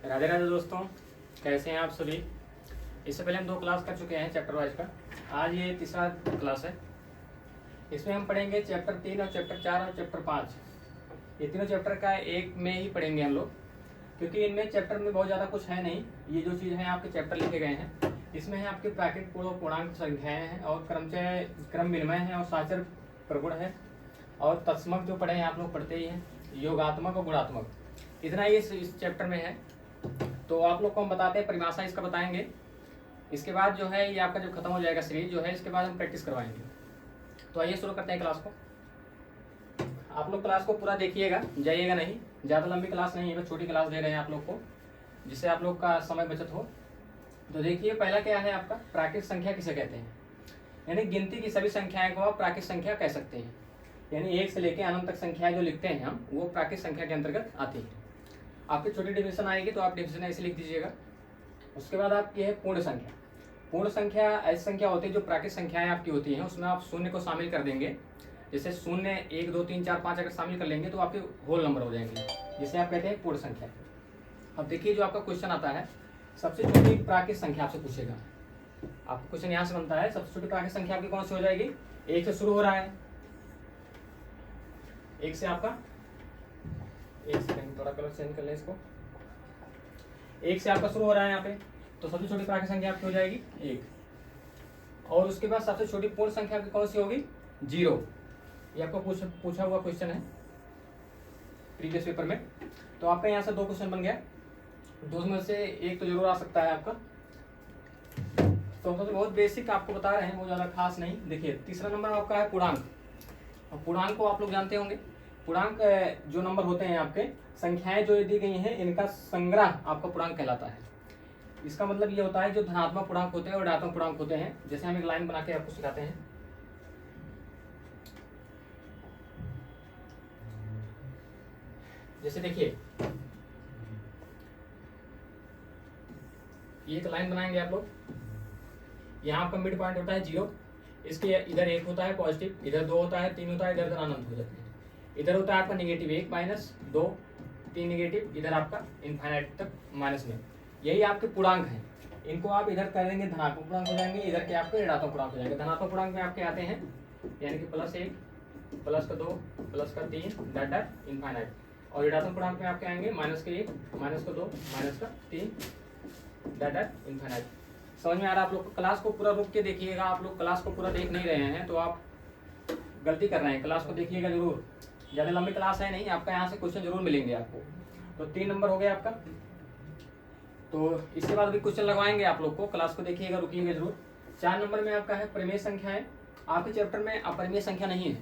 राधे राधे दोस्तों, कैसे हैं आप सभी। इससे पहले हम 2 क्लास कर चुके हैं चैप्टर वाइज का। आज ये तीसरा क्लास है। इसमें हम पढ़ेंगे चैप्टर 3 और चैप्टर 4 और चैप्टर 5। ये तीनों चैप्टर का एक में ही पढ़ेंगे हम लोग, क्योंकि इनमें चैप्टर में बहुत ज़्यादा कुछ है नहीं। ये जो चीज़ है आपके चैप्टर लिखे गए हैं, इसमें है आपके प्राकृतिक पूर्णांक संख्याएँ हैं और क्रम विनिमय है और साचर प्रगुण है और तत्समक जो पढ़े हैं आप लोग पढ़ते ही हैं, योगात्मक और गुणात्मक। इतना ही इस चैप्टर में है। तो आप लोग को हम बताते हैं, परिभाषा इसका बताएंगे। इसके बाद जो है ये आपका जब खत्म हो जाएगा सीरीज जो है, इसके बाद हम प्रैक्टिस करवाएंगे। तो आइए शुरू करते हैं क्लास को। आप लोग क्लास को पूरा देखिएगा, जाइएगा नहीं। ज़्यादा लंबी क्लास नहीं है, बस छोटी क्लास दे रहे हैं आप लोग को, जिससे आप लोग का समय बचत हो। तो देखिए, पहला क्या है आपका, प्राकृतिक संख्या किसे कहते हैं। यानी गिनती की सभी संख्याएं को आप प्राकृतिक संख्या कह सकते हैं। यानी 1 से लेकर अनंत तक संख्याएं जो लिखते हैं हम, वो प्राकृतिक संख्या के अंतर्गत आती है। आपकी छोटी डिफिनेशन आएगी तो आप डिफिनेशन ऐसे लिख दीजिएगा। उसके बाद आपकी है पूर्ण संख्या। पूर्ण संख्या ऐसी संख्या होती है जो प्राकृतिक संख्याएं आपकी होती हैं, उसमें आप शून्य को शामिल कर देंगे। जैसे 0, 1, 2, 3, 4, 5 अगर शामिल कर लेंगे तो आपके होल नंबर हो जाएंगे, जिसे आप कहते हैं पूर्ण संख्या। अब देखिए, जो आपका क्वेश्चन आता है, सबसे छोटी प्राकृतिक संख्या आपसे पूछेगा। आपका क्वेश्चन यहाँ से बनता है, सबसे छोटी प्राकृतिक संख्या आपकी कौन सी हो जाएगी। 1 से शुरू हो रहा है, 1 से आपका, एक सेकंड थोड़ा कलर चेंज कर ले इसको। 1 से आपका शुरू हो रहा है यहाँ पे, तो सबसे छोटी प्राकृतिक संख्या आपकी हो जाएगी 1। और उसके बाद सबसे छोटी पूर्ण संख्या आपकी कौन सी होगी, 0। ये आपको पूछा हुआ क्वेश्चन है प्रीवियस पेपर में। तो आपका यहाँ से 2 क्वेश्चन बन गया, 2 में से एक तो जरूर आ सकता है आपका। तो हम तो बहुत बेसिक आपको बता रहे हैं, बहुत ज़्यादा खास नहीं। देखिए, तीसरा नंबर आपका है पूर्णांक। और पूर्णांक को आप लोग जानते होंगे। पूर्णांक जो नंबर होते हैं आपके, संख्याएं जो दी गई हैं, इनका संग्रह आपका पूर्णांक कहलाता है। इसका मतलब ये होता है, जो धनात्मक पूर्णांक होते हैं और ऋणात्मक पूर्णांक होते हैं। जैसे हम एक लाइन बना के आपको सिखाते हैं। जैसे देखिए, ये एक लाइन बनाएंगे आप लोग। यहाँ आपका मिड पॉइंट होता है 0, इसके इधर 1 होता है पॉजिटिव, इधर 2 होता है, 3 होता है, इधर अनंत हो जाते हैं। इधर होता है आपका नेगेटिव 1, -2, 3 नेगेटिव, इधर आपका इनफाइनाइट तक माइनस में। यही आपके पूर्णांक हैं। इनको आप इधर कर देंगे धनात्मक पूर्णांक हो जाएंगे, इधर के आपके ऋणात्मक पूर्णांक हो जाएंगे। धनात्मक पूर्णांक में आपके आते हैं, यानी कि +1, +2, +3 डॉट इनफाइनाइट। और ऋणात्मक पूर्णांक में आपके आएंगे -1, -2, -3 डॉट इनफाइनाइट। समझ में आ रहा है आप लोग को। क्लास को पूरा रुक के देखिएगा। आप लोग क्लास को पूरा देख नहीं रहे हैं तो आप गलती कर रहे हैं। क्लास को देखिएगा जरूर, ज़्यादा लंबी क्लास है नहीं। आपका यहाँ से क्वेश्चन जरूर मिलेंगे आपको। तो 3 नंबर हो गया आपका। तो इसके बाद भी क्वेश्चन लगवाएंगे आप लोग को। क्लास को देखिएगा, रुकिएगा जरूर। 4 नंबर में आपका है परिमेय संख्याएं। आपके चैप्टर में अपरिमेय संख्या नहीं है,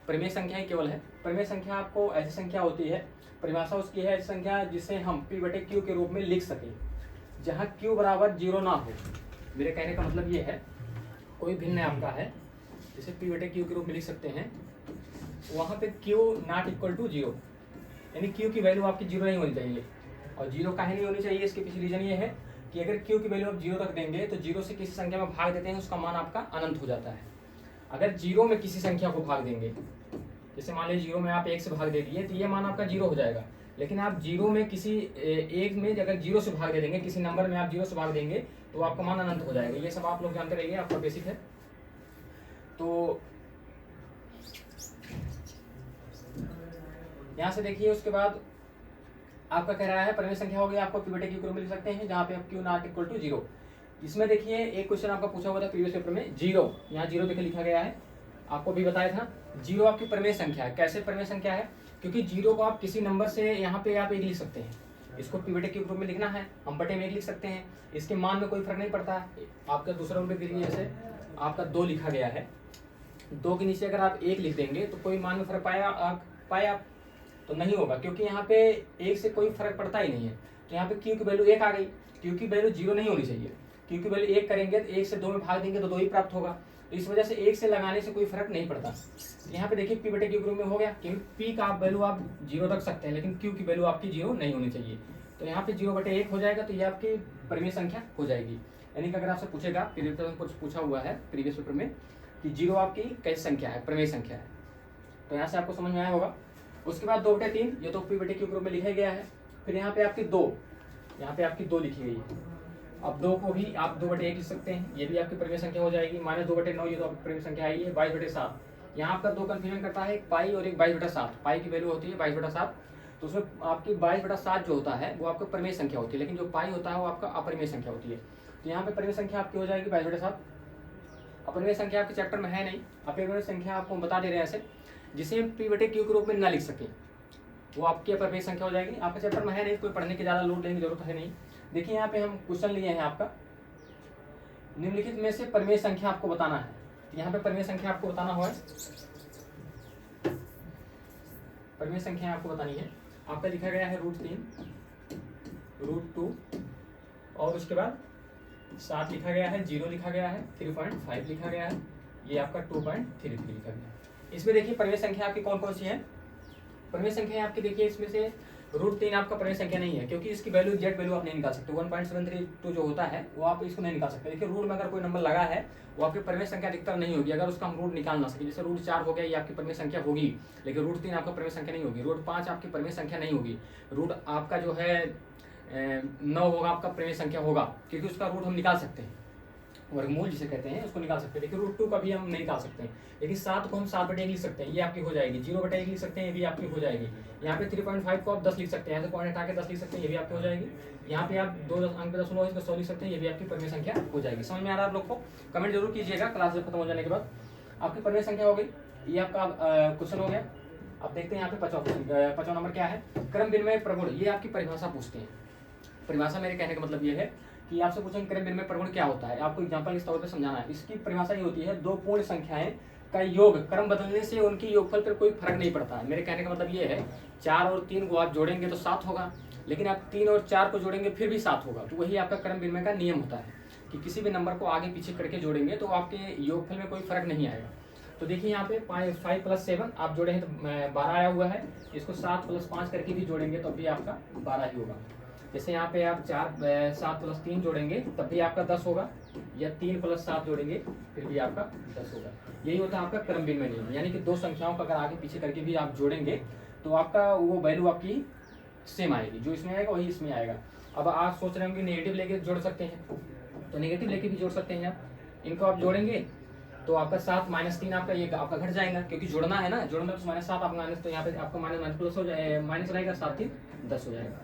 परिमेय संख्याएं केवल है। परिमेय संख्या आपको ऐसी संख्या होती है, परिभाषा उसकी है, ऐसी संख्या जिसे हम P/Q के रूप में लिख सकें, जहाँ Q बराबर 0 ना हो। मेरे कहने का मतलब ये है, कोई भिन्न आपका है जिसे P/Q के रूप में लिख सकते हैं, वहाँ पे Q ≠ 0, यानी Q की वैल्यू आपकी 0 नहीं होनी चाहिए। और 0 काहे नहीं होनी चाहिए, इसके पीछे रीजन ये है कि अगर Q की वैल्यू आप 0 रख देंगे तो 0 से किसी संख्या में भाग देते हैं, उसका मान आपका अनंत हो जाता है। अगर 0 में किसी संख्या को भाग देंगे, जैसे मान लीजिए 0 में आप 1 से भाग दे दिए, तो ये मान आपका 0 हो जाएगा। लेकिन आप 0 में किसी 1 में अगर 0 से भाग दे देंगे, किसी नंबर में आप 0 से भाग देंगे, तो आपका मान अनंत हो जाएगा। ये सब आप लोग जानते रहिए, आपका बेसिक है। तो यहाँ से देखिए, उसके बाद आपका कह रहा है परिमेय संख्या हो गई, आपको P/Q के रूप में लिख सकते हैं, जहाँ पे आप Q ≠ 0। इसमें देखिए, एक क्वेश्चन आपका पूछा हुआ था प्रीवियस पेपर में, 0, यहाँ 0 देखे लिखा गया है। आपको भी बताया था 0 आपकी परिमेय संख्या है। कैसे परिमेय संख्या है, क्योंकि 0 को आप किसी नंबर से यहाँ पे आप 1 लिख सकते हैं। इसको P/Q के रूप में लिखना है, हम बटे में 1 लिख सकते हैं। इसके मान में कोई फर्क नहीं पड़ता। आपका दूसरा नंबर के लिए जैसे आपका 2 लिखा गया है, 2 के नीचे अगर आप 1 लिख देंगे तो कोई मान में फर्क पाया आप तो नहीं होगा, क्योंकि यहाँ पे 1 से कोई फर्क पड़ता ही नहीं है। तो यहाँ पे Q की वैल्यू 1 आ गई। Q की वैल्यू 0 नहीं होनी चाहिए। Q की वैल्यू 1 करेंगे तो 1 से 2 में भाग देंगे तो 2 ही प्राप्त होगा। तो इस वजह से 1 से लगाने से कोई फर्क नहीं पड़ता। यहाँ पे देखिए, P/Q के रूप में हो गया, क्योंकि P का आप वैल्यू आप 0 रख सकते हैं, लेकिन Q की वैल्यू आपकी 0 नहीं होनी चाहिए। तो यहाँ पे 0/1 हो जाएगा, तो ये आपकी परिमेय संख्या हो जाएगी। यानी कि अगर आपसे पूछेगा, कुछ पूछा हुआ है प्रीवियस पेपर में कि 0 आपकी कैसी संख्या है, परिमेय संख्या है, तो यहाँ से आपको समझ में आया होगा। उसके बाद 2/3, ये तो P/Q के रूप में लिखा गया है। फिर यहाँ पे आपके 2, यहाँ पे आपकी 2 लिखी गई है। अब 2 को भी आप 2/1 लिख सकते हैं, ये भी आपकी परिमेय संख्या हो जाएगी। -2/9 ये तो आपकी परिमेय संख्या आई है। 22/7 यहाँ आपका 2 कंफ्यूजन करता है, एक पाई और एक 22/7। पाई की वैल्यू होती है 22/7, तो उसमें आपकी 22/7 जो होता है वो आपका परिमेय संख्या होती है, लेकिन जो पाई होता है वो आपका अपरिमेय संख्या होती है। तो यहाँ पे परिमेय संख्या आपकी हो जाएगी 22/7। अपरिमेय संख्या आपके चैप्टर में है नहीं, अपरिमेय संख्या आपको बता दे रहे हैं ऐसे, जिसे P/Q के रूप में ना लिख सके, वो आपकी अपरिमेय संख्या हो जाएगी। आपके चैप्टर में है नहीं, कोई पढ़ने की ज़्यादा लोड लेने की जरूरत है नहीं। देखिए यहाँ पे हम क्वेश्चन लिए हैं आपका, निम्नलिखित में से परिमेय संख्या आपको बताना है। तो यहाँ पे परिमेय संख्या आपको बताना हुआ है, परिमेय संख्या आपको बतानी है। आपका लिखा गया है √3, √2 और उसके बाद 7 लिखा गया है, 0 लिखा गया है, 3.5 लिखा गया है, ये आपका 2.33 लिखा गया है। इसमें देखिए परिमेय संख्या आपकी कौन कौन सी है। परिमेय संख्या आपकी देखिए इसमें से √3 आपका परिमेय संख्या नहीं है, क्योंकि इसकी वैल्यू एग्जैक्ट वैल्यू आप नहीं निकाल सकते। 1.732 जो होता है वो आप इसको नहीं निकाल सकते। देखिए रूट में अगर कोई नंबर लगा है वो आपकी परिमेय संख्या अधिकतर नहीं होगी, अगर उसका हम रूट निकाल ना सके। जैसे √4 हो गया, ये आपकी परिमेय संख्या होगी, लेकिन √3 आपका परिमेय संख्या नहीं होगी। √5 आपकी परिमेय संख्या नहीं होगी। रूट आपका जो है 9 होगा, आपका परिमेय संख्या होगा, क्योंकि उसका रूट हम निकाल सकते हैं, वर्गमूल जिसे कहते हैं उसको निकाल सकते हैं। लेकिन √2 का भी हम नहीं निकाल सकते हैं। लेकिन 7 को हम 7/1 लिख सकते हैं, ये आपकी हो जाएगी। 0/1 लिख सकते हैं, ये भी आपकी हो जाएगी। यहाँ पे 3.5 को आप 10 लिख सकते हैं, यहाँ से पॉइंट हटा के 10 लिख सकते हैं, ये भी आपकी हो जाएगी। यहाँ पे आप 2 अंक पे 100 लिख सकते हैं, ये भी आपकी परिमेय संख्या हो जाएगी। समझ में आ रहा है आप लोग को? कमेंट जरूर कीजिएगा क्लास खत्म हो जाने के बाद। आपकी परिमेय संख्या हो गई, ये आपका क्वेश्चन हो गया। अब देखते हैं यहाँ पे 5वां नंबर क्या है, क्रम विनिमय प्रगुण। ये आपकी परिभाषा पूछते हैं। परिभाषा मेरे कहने का मतलब ये है कि आपसे पूछेंगे क्रम विनिमय प्रगुण क्या होता है, आपको एग्जांपल के तौर पे समझाना है। इसकी परिभाषा ये होती है, 2 पूर्ण संख्याएं का योग क्रम बदलने से उनकी योगफल पर कोई फर्क नहीं पड़ता है। मेरे कहने का मतलब ये है, 4 और 3 को आप जोड़ेंगे तो 7 होगा, लेकिन आप 3 और 4 को जोड़ेंगे फिर भी 7 होगा। तो वही आपका क्रम विनिमय का नियम होता है कि किसी भी नंबर को आगे पीछे करके जोड़ेंगे तो आपके योगफल में कोई फर्क नहीं आएगा। तो देखिए यहाँ पे 5 + 7 आप जोड़े हैं तो 12 आया हुआ है। इसको 7 + 5 करके भी जोड़ेंगे तो भी आपका 12 ही होगा। जैसे यहाँ पे आप 7 + 3 जोड़ेंगे तब भी आपका 10 होगा, या 3 + 7 जोड़ेंगे फिर भी आपका 10 होगा। यही होता है आपका क्रम विनिमय नियम, यानी कि 2 संख्याओं का अगर आगे पीछे करके भी आप जोड़ेंगे तो आपका वो वैल्यू आपकी सेम आएगी, जो इसमें आएगा वही इसमें आएगा। अब आप सोच रहे होंगे नेगेटिव लेके जोड़ सकते हैं, तो नेगेटिव लेके भी जोड़ सकते हैं आप। इनको आप जोड़ेंगे तो आपका 7 - 3 आपका ये आपका घट जाएगा, क्योंकि जोड़ना है ना, जोड़ना तो -7 आप माइनस, तो यहाँ पे आपका माइनस प्लस हो जाएगा, माइनस रहेगा, 7 × 3 = 10 हो जाएगा।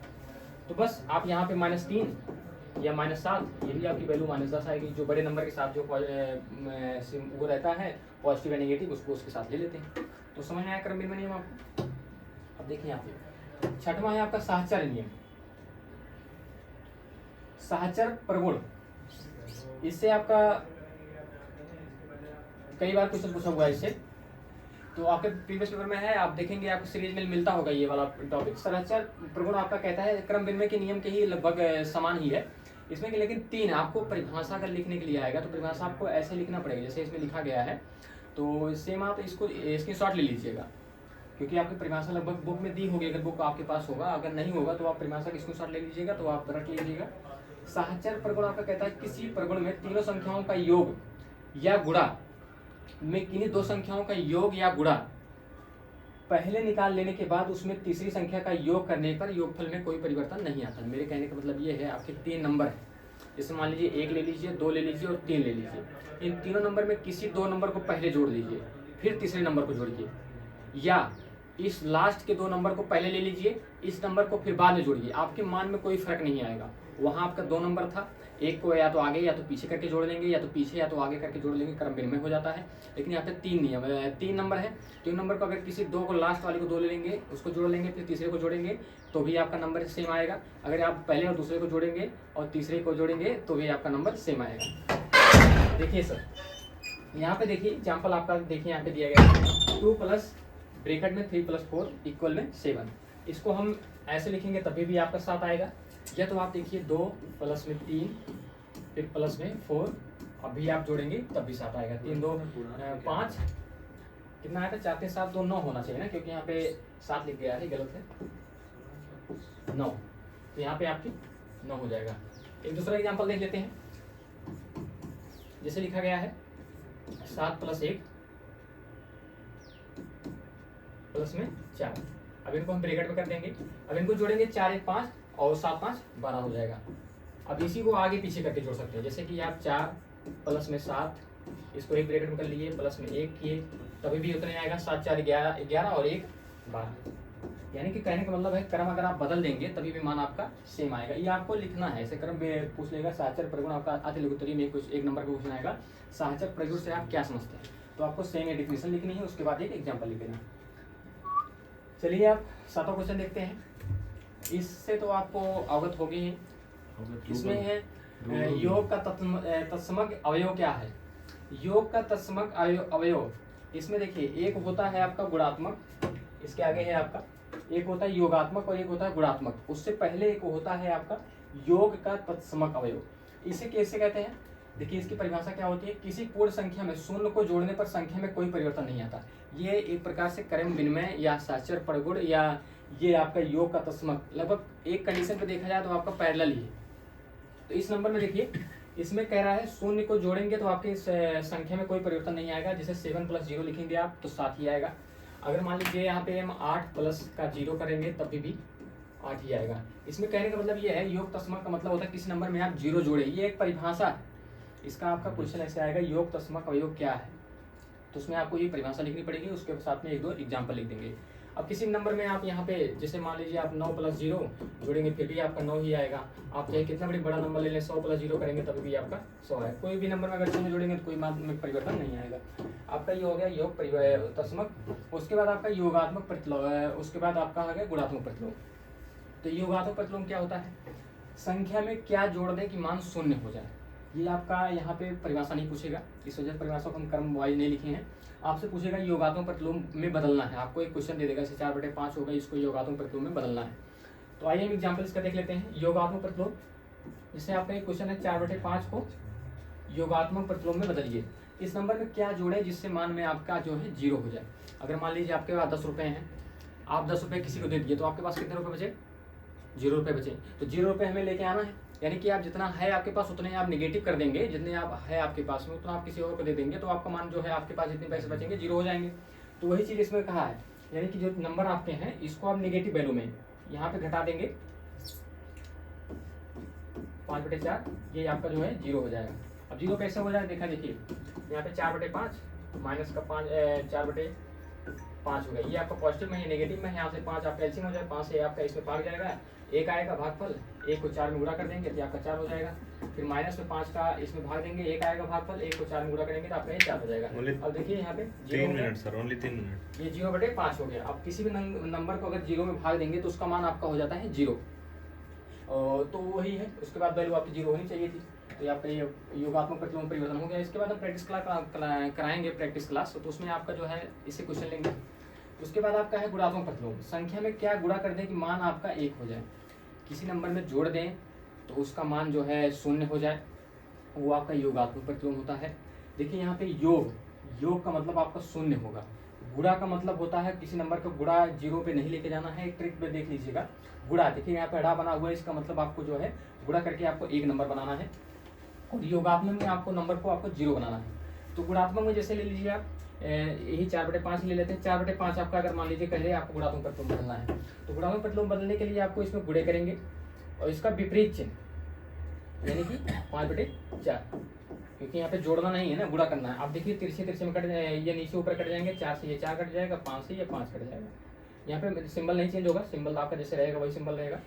तो बस आप यहाँ पे -3 या -7, ये भी आपकी वैल्यू -10 आएगी। जो बड़े नंबर के साथ जो वो रहता है पॉजिटिव या नेगेटिव, उसको उसके साथ ले लेते हैं। तो समझ में आया क्रम विनिमय नियम आपको? अब देखिए यहाँ पे 6वां है आपका साहचर्य नियम, साहचर्य प्रगुण। इससे आपका कई बार क्वेश्चन पूछा हुआ है इससे, तो आपके प्रीवियस पेपर में है, आप देखेंगे आपको सीरीज में मिलता होगा ये वाला टॉपिक। साहचर्य प्रगुण आपका कहता है क्रम विनिमय के नियम के ही लगभग समान ही है इसमें, लेकिन 3 आपको परिभाषा अगर लिखने के लिए आएगा तो परिभाषा आपको ऐसे लिखना पड़ेगा जैसे इसमें लिखा गया है। तो सेम आप इसको स्क्रीनशॉट ले लीजिएगा, क्योंकि आपकी परिभाषा लगभग बुक में दी होगी, अगर बुक आपके पास होगा। अगर नहीं होगा तो आप परिभाषा की स्क्रीनशॉट ले लीजिएगा, तो आप रख लीजिएगा। साहचर्य प्रगुण आपका कहता है किसी प्रगुण में तीनों संख्याओं का योग या गुणा में किन्हीं 2 संख्याओं का योग या गुणा पहले निकाल लेने के बाद उसमें तीसरी संख्या का योग करने पर योगफल में कोई परिवर्तन नहीं आता। मेरे कहने का मतलब ये है, आपके 3 नंबर है, जैसे मान लीजिए 1 ले लीजिए, 2 ले लीजिए और 3 ले लीजिए। इन तीनों नंबर में किसी 2 नंबर को पहले जोड़ लीजिए, फिर तीसरे नंबर को जोड़िए, या इस लास्ट के 2 नंबर को पहले ले लीजिए, इस नंबर को फिर बाद में जोड़िए। आपके मान में कोई फर्क नहीं आएगा। वहाँ आपका 2 नंबर था, एक को या तो आगे या तो पीछे करके जोड़ लेंगे, या तो पीछे या तो आगे करके जोड़ लेंगे, क्रम विनिमय हो जाता है। लेकिन यहाँ पे 3 नंबर है, 3 नंबर को अगर किसी 2 को लास्ट वाले को 2 ले लेंगे, उसको जोड़ लेंगे, फिर तीसरे को जोड़ेंगे तो भी आपका नंबर सेम आएगा। अगर आप पहले और दूसरे को जोड़ेंगे और तीसरे को जोड़ेंगे तो भी आपका नंबर सेम आएगा। देखिए सर, यहाँ पे देखिए एग्जाम्पल आपका, देखिए यहाँ पे दिया गया है 2 प्लस ब्रैकेट में 3 + 4 इक्वल में 7। इसको हम ऐसे लिखेंगे तभी भी आपका 7 आएगा। या तो आप देखिए 2 प्लस में 3 फिर प्लस में 4, अभी आप जोड़ेंगे तब भी 7 आएगा। 3 2 5 कितना आया था, 4 3 7 2 9 होना चाहिए ना, क्योंकि यहाँ पे 7 लिख गया है, गलत है, 9। तो यहाँ पे आपकी 9 हो जाएगा। एक दूसरा एग्जांपल देख लेते हैं, जैसे लिखा गया है 7 + 1 प्लस में 4। अब इनको हम ब्रैकेट में कर देंगे। अब इनको जोड़ेंगे 4 1 5 और 7 5 12 हो जाएगा। अब इसी को आगे पीछे करके जोड़ सकते हैं, जैसे कि आप 4 प्लस में 7, इसको एक ब्रैकेट में कर लिए, प्लस में 1 किए, तभी भी उतने आएगा। 7 4 11 और 1 12। यानी कि कहने का मतलब है क्रम अगर आप बदल देंगे तभी भी मान आपका सेम आएगा। ये आपको लिखना है, ऐसे क्रम में पूछ लेगा सहचर प्रगुण आपका आते लघुत्तरी में कुछ एक नंबर का क्वेश्चन आएगा, सहचर प्रगुण से आप क्या समझते हैं, तो आपको सेम डेफिनेशन लिखनी है, उसके बाद एक एग्जाम्पल लिख देना। चलिए आप 7वां क्वेश्चन देखते हैं। इससे तो आपको अवगत होगी ही। इसमें है योग का तत्समक अवयव क्या है। योग का तत्समक अवयव, इसमें देखिए एक होता है आपका गुणात्मक, इसके आगे है आपका, एक होता है योगात्मक और एक होता है गुणात्मक। उससे पहले एक होता है आपका योग का तत्समक अवयव। इसे कैसे कहते हैं, देखिए इसकी परिभाषा क्या होती है, किसी पूर्ण संख्या में शून्य को जोड़ने पर संख्या में कोई परिवर्तन नहीं आता। ये एक प्रकार से क्रम विनिमय या साचर प्रगुण या ये आपका योग का तत्समक लगभग एक कंडीशन पे देखा जाए तो आपका पैरेलल ही है। तो इस नंबर में देखिए इसमें कह रहा है शून्य को जोड़ेंगे तो आपकी संख्या में कोई परिवर्तन नहीं आएगा। जैसे 7 + 0 लिखेंगे आप तो 7 ही आएगा। अगर मान लीजिए यहाँ पे हम 8 प्लस का 0 करेंगे तब भी 8 ही आएगा। इसमें कहने का मतलब ये है योग तस्मक का मतलब होता है किसी नंबर में आप 0 जोड़े, ये एक परिभाषा है। इसका आपका क्वेश्चन ऐसे आएगा योग तस्मक अवयव क्या है, तो उसमें आपको ये परिभाषा लिखनी पड़ेगी, उसके साथ में 1-2 एग्जाम्पल लिख देंगे। अब किसी नंबर में आप यहाँ पे जैसे मान लीजिए आप 9 + 0 जोड़ेंगे फिर भी आपका 9 ही आएगा। आप चाहे कितना बड़ा नंबर ले लें, 100 + 0 करेंगे तभी भी आपका 100 है। कोई भी नंबर में अगर 0 जोड़ेंगे तो कोई मान में परिवर्तन नहीं आएगा। आपका ये हो गया योग तस्मक। उसके बाद आपका योगात्मक प्रतिलोम, उसके बाद आपका आ गया गुणात्मक प्रतिलोम। तो योगात्मक प्रतिलोम क्या होता है, संख्या में क्या जोड़ दें कि मान शून्य हो जाए। ये आपका यहाँ पे परिभाषा नहीं पूछेगा, इस वजह से परिभाषा को हम क्रम वाइज नहीं लिखे हैं। आपसे पूछेगा योगात्मक प्रतिलोम में बदलना है, आपको एक क्वेश्चन दे देगा, जैसे 4/5 होगा, इसको योगात्मक प्रतिलोम में बदलना है। तो आइए हम एग्जाम्पल इसका देख लेते हैं। योगात्मक प्रतिलोम, जैसे आपका एक क्वेश्चन है 4/5 को योगात्मक प्रतिलोम में बदलिए। इस नंबर में क्या जोड़े जिससे मान में आपका जो है 0 हो जाए। अगर मान लीजिए आपके पास 10 रुपये हैं, आप 10 रुपये किसी को दे दिए तो आपके पास कितने रुपये बचे, 0 रुपये बचे। तो 0 रुपये हमें लेके आना है, यानी कि आप जितना है आपके पास उतने आप नेगेटिव कर देंगे, जितने आप है आपके पास में उतना आप किसी और को दे देंगे, तो आपका मान जो है आपके पास जितने पैसे बचेंगे 0 हो जाएंगे। तो वही चीज़ इसमें कहा है, यानी कि जो नंबर आपके हैं इसको आप नेगेटिव वैल्यू में यहाँ पे घटा देंगे 5/4, ये आपका जो है 0 हो जाएगा। अब 0 कैसे हो जाए देखा, देखिए यहाँ पे 4/5 माइनस का 4/5 हो गया, ये आपका पॉजिटिव में है, नेगेटिव में है। यहाँ से 5 आपका एलसीएम हो जाए, 5 से आपका इसमें भाग जाएगा, 1 आएगा भागफल, 1 को 4 में गुणा कर देंगे तो आपका 4 हो जाएगा। फिर माइनस में 5 का इसमें भाग देंगे, 1 आएगा भागफल, 1 को 4 में गुणा करेंगे तो आपका ये 4 हो जाएगा। अब देखिए यहाँ पे 3 मिनट सर, ओनली 3 मिनट, ये 0/5 हो गया। अब किसी भी नंबर को अगर 0 में भाग देंगे तो उसका मान आपका हो जाता है 0, तो वही है। उसके बाद वैल्यू आपकी 0 होनी चाहिए थी, तो आपका ये योगात्मक प्रतिलोम परिवर्तन हो गया। इसके बाद हम प्रैक्टिस क्लास कराएंगे, प्रैक्टिस क्लास, तो उसमें आपका जो है इसे क्वेश्चन लेंगे। उसके बाद आपका है गुणात्मक प्रतिलोम, संख्या में क्या गुणा कर दें कि मान आपका 1 हो जाए। किसी नंबर में जोड़ दें तो उसका मान जो है 0 हो जाए, वो आपका योगात्मक प्रतिलोम होता है। देखिए यहाँ पे योग का मतलब आपका 0 होगा, गुणा का मतलब होता है किसी नंबर का गुणा 0 पे नहीं लेके जाना है। एक ट्रिक में देख लीजिएगा, गुणा देखिए यहाँ पे अड़ा बना हुआ है, इसका मतलब आपको जो है गुणा करके आपको 1 नंबर बनाना है, और योगात्मक में आपको नंबर को आपको 0 बनाना है। तो गुणात्मक में जैसे ले लीजिए आप यही 4/5 ले लेते हैं। 4/5 आपका अगर मान लीजिए कह रहे आपको गुणात्मक प्रतिलोम बदलना है, तो गुणात्मक प्रतिलोम बदलने के लिए आपको इसमें गुणे करेंगे और इसका विपरीत चिन्ह, यानी कि 5/4, क्योंकि यहाँ पे जोड़ना नहीं है ना, गुणा करना है। आप देखिए तिरछे में कट जाए, ये नीचे ऊपर कट जाएंगे, 4 से ये 4 कट जाएगा, 5 से ये 5 कट जाएगा। यहाँ पे सिंबल नहीं चेंज होगा, सिंबल आपका जैसे रहेगा वही सिंबल रहेगा।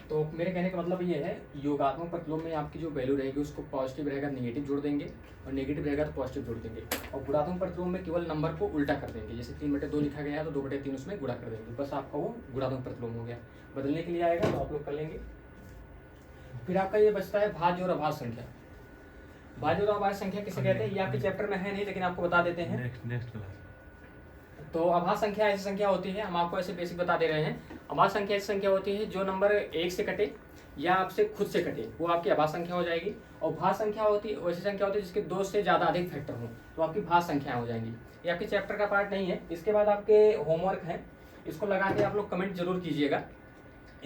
तो मेरे कहने का मतलब ये है योगात्मक प्रतिलोम में आपकी जो वैल्यू रहेगी उसको पॉजिटिव रहेगा नेगेटिव जोड़ देंगे, और नेगेटिव रहेगा तो पॉजिटिव जोड़ देंगे। और गुणात्मक प्रतिलोम में केवल नंबर को उल्टा कर देंगे, जैसे 3/2 लिखा गया है तो 2/3 उसमें गुणा कर देंगे, बस आपका वो गुणात्मक प्रतिलोम हो गया। बदलने के लिए आएगा तो आप लोग कर लेंगे। फिर आपका ये बचता है भाज्य और अभाज्य संख्या। भाज्य और अभाज्य संख्या किसे कहते हैं, ये आपके चैप्टर में है नहीं, लेकिन आपको बता देते हैं। Next class. तो अभाज्य संख्या ऐसी संख्या होती है, हम आपको ऐसे बेसिक बता दे रहे हैं। अभाज्य संख्या ऐसी संख्या होती है जो नंबर 1 से कटे या आपसे खुद से कटे, वो आपकी अभाज्य संख्या हो जाएगी। और भाज्य संख्या होती है वैसी संख्या होती है जिसके 2 से ज़्यादा अधिक फैक्टर हों, तो आपकी भाज्य संख्या हो जाएंगी। ये आपके चैप्टर का पार्ट नहीं है। इसके बाद आपके होमवर्क है, इसको लगा के आप लोग कमेंट जरूर कीजिएगा।